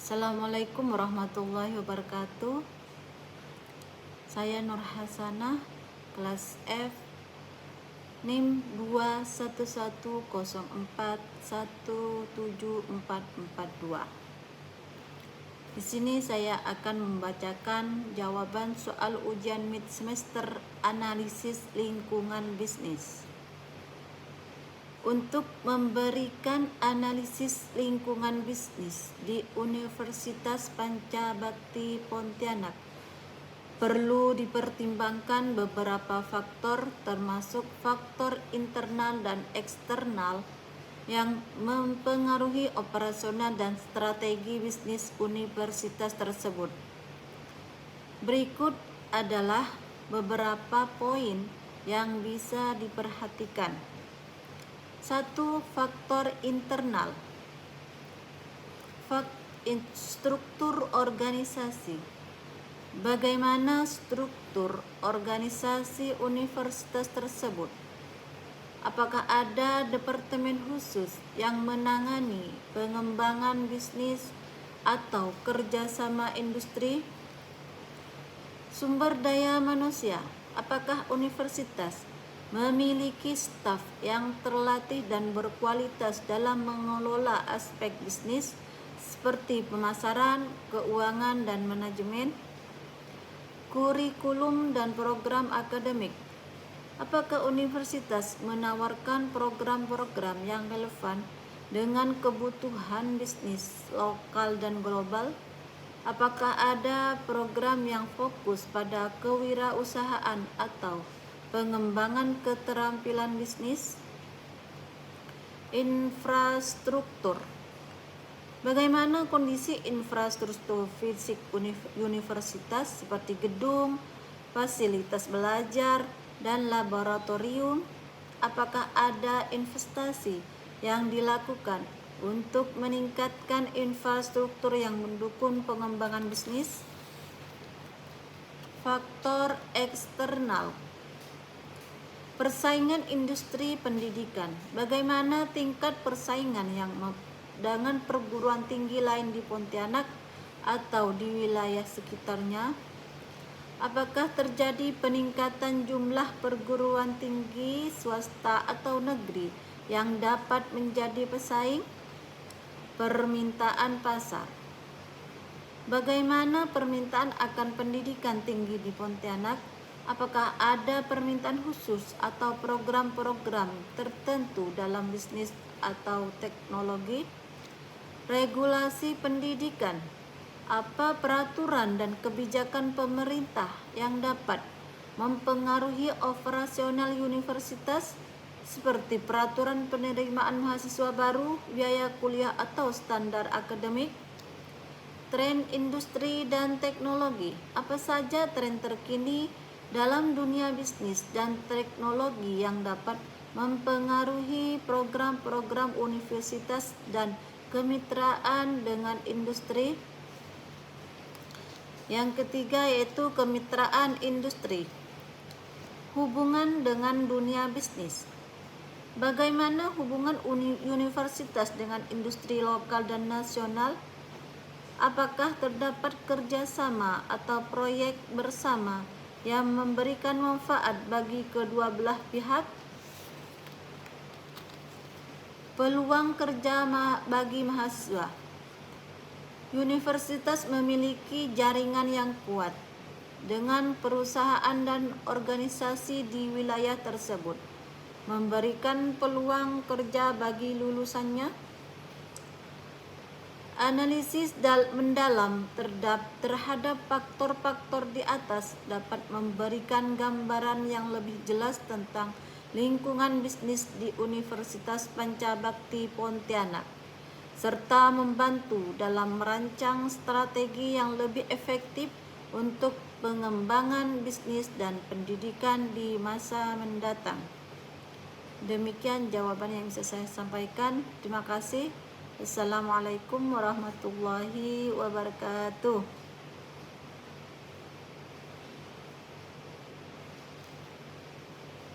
Assalamualaikum warahmatullahi wabarakatuh. Saya Nur Hasanah, kelas F, NIM 21104174442. Di sini saya akan membacakan jawaban soal ujian mid semester analisis lingkungan bisnis. Untuk memberikan analisis lingkungan bisnis di Universitas Pancabakti Pontianak, perlu dipertimbangkan beberapa faktor termasuk faktor internal dan eksternal yang mempengaruhi operasional dan strategi bisnis universitas tersebut. Berikut adalah beberapa poin yang bisa diperhatikan. 1. Faktor internal. Struktur organisasi. Bagaimana struktur organisasi universitas tersebut? Apakah ada departemen khusus yang menangani pengembangan bisnis atau kerjasama industri? Sumber daya manusia. Apakah universitas memiliki staf yang terlatih dan berkualitas dalam mengelola aspek bisnis seperti pemasaran, keuangan, dan manajemen? Kurikulum dan program akademik. Apakah universitas menawarkan program-program yang relevan dengan kebutuhan bisnis lokal dan global? Apakah ada program yang fokus pada kewirausahaan atau pengembangan keterampilan bisnis? Infrastruktur. Bagaimana kondisi infrastruktur fisik universitas seperti gedung, fasilitas belajar, dan laboratorium? Apakah ada investasi yang dilakukan untuk meningkatkan infrastruktur yang mendukung pengembangan bisnis? Faktor eksternal. Persaingan industri pendidikan. Bagaimana tingkat persaingan yang dengan perguruan tinggi lain di Pontianak atau di wilayah sekitarnya? Apakah terjadi peningkatan jumlah perguruan tinggi swasta atau negeri yang dapat menjadi pesaing? Permintaan pasar. Bagaimana permintaan akan pendidikan tinggi di Pontianak? Apakah ada permintaan khusus atau program-program tertentu dalam bisnis atau teknologi? Regulasi pendidikan. Apa peraturan dan kebijakan pemerintah yang dapat mempengaruhi operasional universitas seperti peraturan penerimaan mahasiswa baru, biaya kuliah atau standar akademik? Tren industri dan teknologi. Apa saja tren terkini dalam dunia bisnis dan teknologi yang dapat mempengaruhi program-program universitas dan kemitraan dengan industri? Yang ketiga yaitu kemitraan industri. Hubungan dengan dunia bisnis. Bagaimana hubungan universitas dengan industri lokal dan nasional? Apakah terdapat kerjasama atau proyek bersama yang memberikan manfaat bagi kedua belah pihak? Peluang kerja bagi mahasiswa. Universitas memiliki jaringan yang kuat dengan perusahaan dan organisasi di wilayah tersebut, memberikan peluang kerja bagi lulusannya. Analisis mendalam terhadap faktor-faktor di atas dapat memberikan gambaran yang lebih jelas tentang lingkungan bisnis di Universitas Pancabakti Pontianak, serta membantu dalam merancang strategi yang lebih efektif untuk pengembangan bisnis dan pendidikan di masa mendatang. Demikian jawaban yang bisa saya sampaikan. Terima kasih. Assalamualaikum warahmatullahi wabarakatuh.